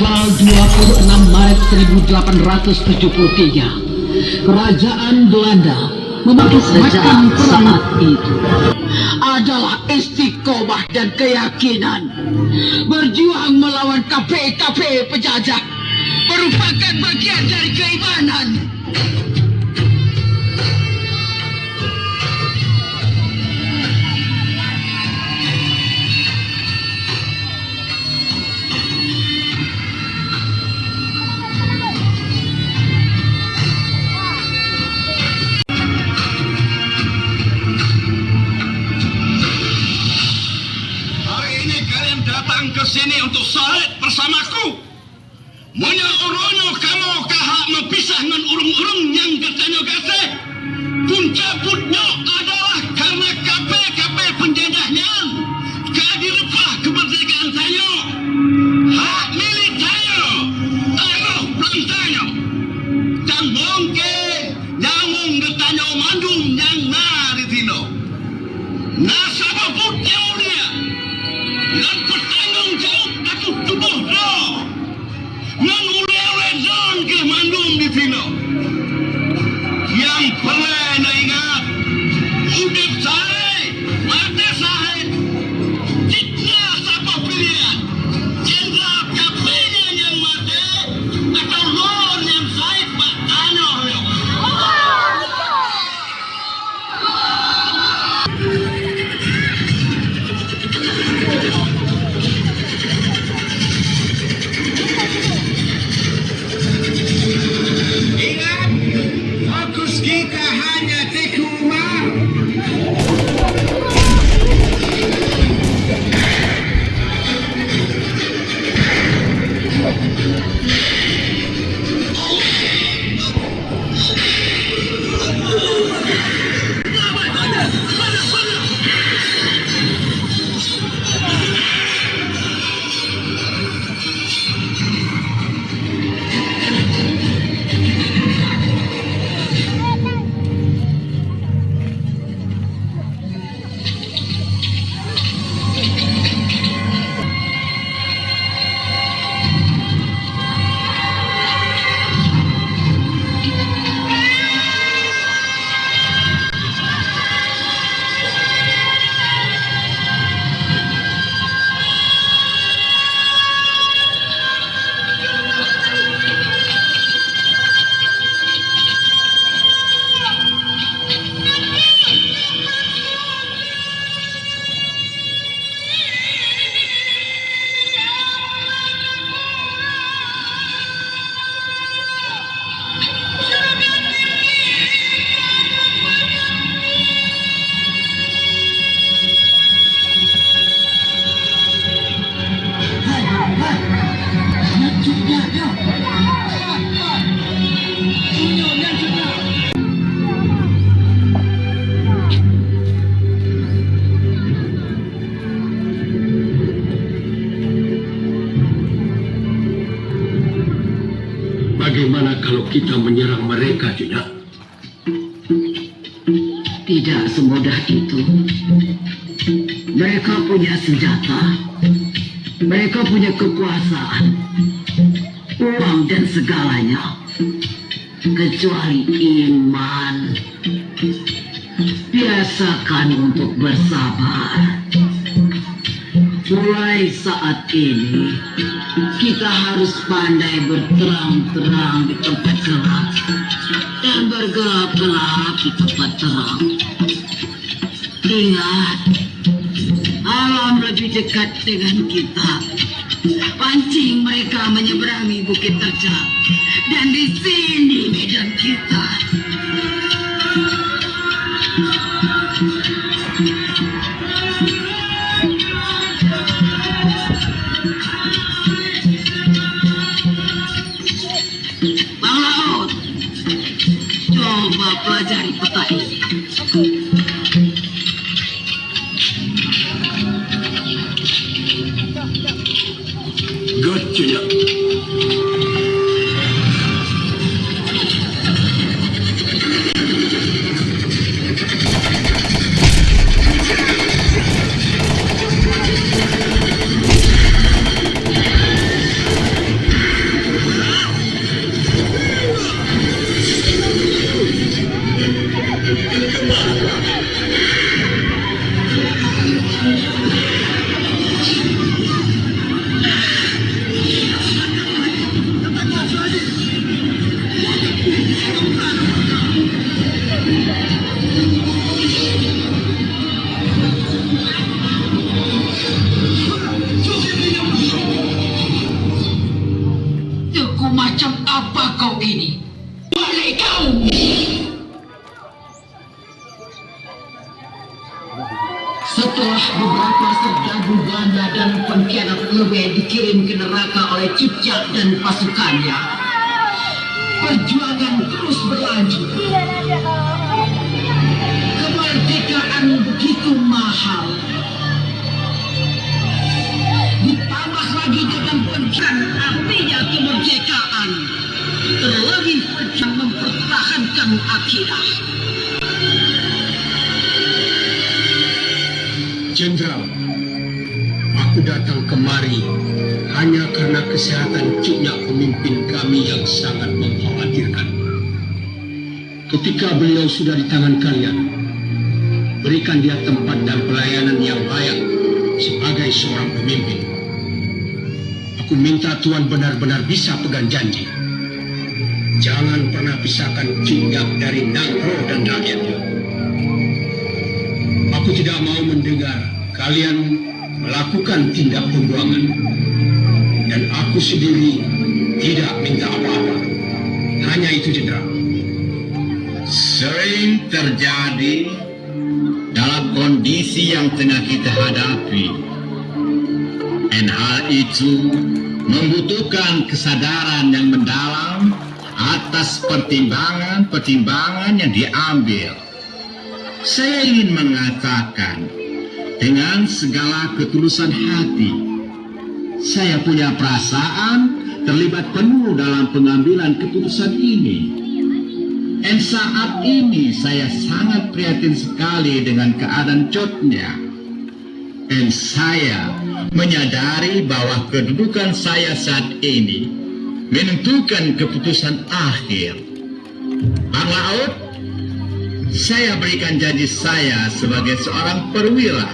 tanggal 26 Maret 1873, kerajaan Belanda memakai sejak saat itu adalah istiqomah dan keyakinan berjuang melawan kafe-kafe penjajah merupakan bagian dari keimanan. Ke sini untuk salat bersamaku. Munya urono kamu kahak mempisah dengan urung-urung yang bertanya kasih. Punca putnya adalah karena kape-kape penjajahnya kedirepah kemerdekaan saya. Hak milik saya. Taruh pelantanya. Dan mungkin nyamung bertanya mandung yang nari tino. Nasabah putnya dia. Dan bertanggung jawab aku tubuh roh yang ule-ule zon ke mandum di sini. Yang perlu ingat, hidup saya, mati saya, jika siapa pilihan, jenderal kapenya yang mati atau lon yang saya pak tanah. Kita hanya tekuma. Bagaimana kalau kita menyerang mereka, Junya? tidak semudah itu. Mereka punya senjata, mereka punya kekuasaan, uang dan segalanya, kecuali iman. Biasakan untuk bersabar. Mulai saat ini, kita harus pandai berterang-terang di tempat gelap dan bergelap-gelap di tempat terang. Ingat, alam lebih dekat dengan kita. Pancing mereka menyeberangi Bukit Terjal, dan di sini medan kita. Bang Laut, coba pelajari peta ini. Good, Junya. Setelah beberapa sergagu ganda dan pengkhianat lebih dikirim ke neraka oleh Cicak dan pasukannya, perjuangan terus berlanjut. Kemerdekaan begitu mahal. Ditambah lagi dengan pengkhianat artinya kemerdekaan. Terlebih berjuang mempertahankan akidah. Jenderal, aku datang kemari hanya karena kesehatan cuknya pemimpin kami yang sangat mengkhawatirkan. Ketika beliau sudah di tangan kalian, berikan dia tempat dan pelayanan yang layak sebagai seorang pemimpin. Aku minta Tuan benar-benar bisa pegang janji. Jangan pernah pisahkan Cik Yap dari Nangro dan rakyatnya. Aku tidak mau mendengar kalian melakukan tindak pembuangan. Dan aku sendiri tidak minta apa-apa. Hanya itu, Jenderal. Sering terjadi dalam kondisi yang tengah kita hadapi. Dan hal itu membutuhkan kesadaran yang mendalam atas pertimbangan-pertimbangan yang diambil. Saya ingin mengatakan dengan segala ketulusan hati, saya punya perasaan terlibat penuh dalam pengambilan keputusan ini. Dan saat ini saya sangat prihatin sekali dengan keadaan Cotnya. Dan saya menyadari bahwa kedudukan saya saat ini menentukan keputusan akhir. Bang Laut, saya berikan janji saya sebagai seorang perwira.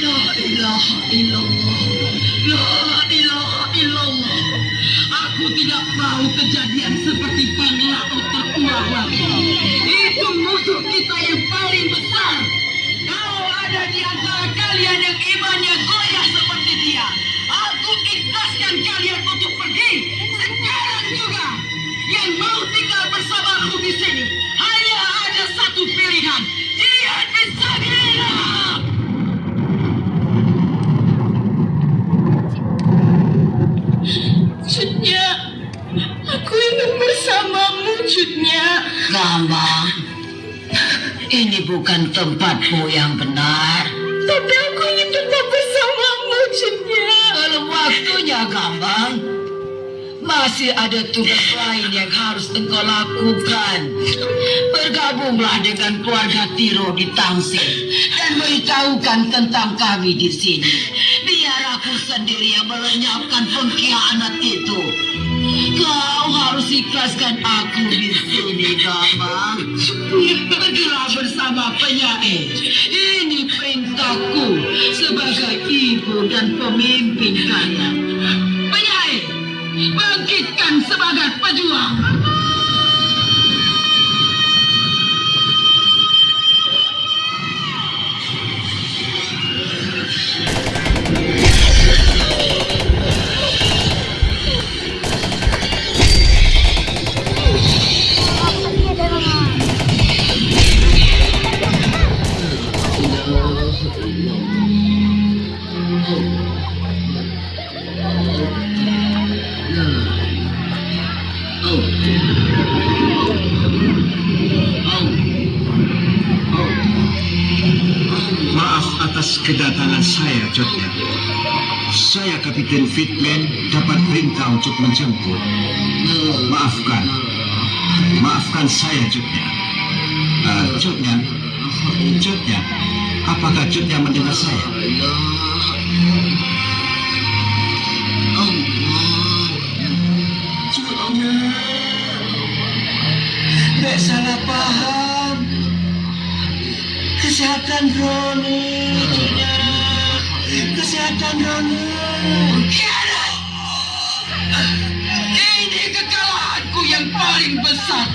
La ilaha illallah. La ilaha illallah. Aku tidak mau kejadian seperti Bang Laut terulang lagi. Itu musuh kita yang paling besar. Kalau ada di antara kalian yang imannya goyah seperti dia, aku ikhlaskan kalian untuk pergi sekarang juga. Yang mau tinggal bersamaku di sini hanya ada satu pilihan. Dia bisa gila. Cutnya, aku ingin bersamamu, Cutnya. Gambang, ini bukan tempatmu yang benar. Tapi aku ingin tetap bersamamu, Cutnya. Belum waktunya, Gambang. Masih ada tugas lain yang harus engkau lakukan. Bergabunglah dengan keluarga Tiro di Tangsel dan beritahukan tentang kami di sini. Biar aku sendiri yang melenyapkan pengkhianat itu. Kau harus ikhlaskan aku di sini, Gambang. Pergilah bersama penyair. Ini perintahku sebagai ibu dan pemimpin kalian. Penyair, bangkitkan sebagai pejuang. Maaf atas kedatangan saya, Cotnya. Saya Kapiten Fitman dapat perintah untuk menjemput. Maafkan saya, Cotnya. Cotnya, apakah Cotnya mendengar saya? Tidak salah paham. Kesehatan Roni, kesehatan Roni. Ini kekalahanku yang paling besar.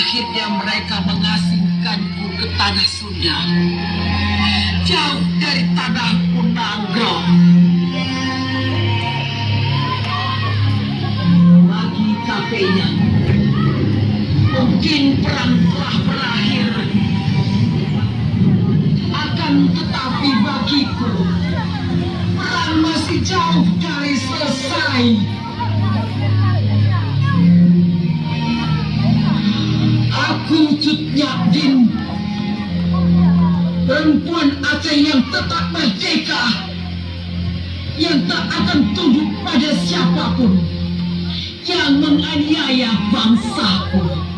akhirnya mereka mengasingkanku ke tanah Sunda, jauh dari tanah Punangga. Bagi kafenya, mungkin perang telah berakhir. Akan tetapi bagiku, perang masih jauh dari selesai. Aku Cut Nyak Din, perempuan Aceh yang tetap merdeka, yang tak akan tunduk pada siapapun yang menganiaya bangsaku.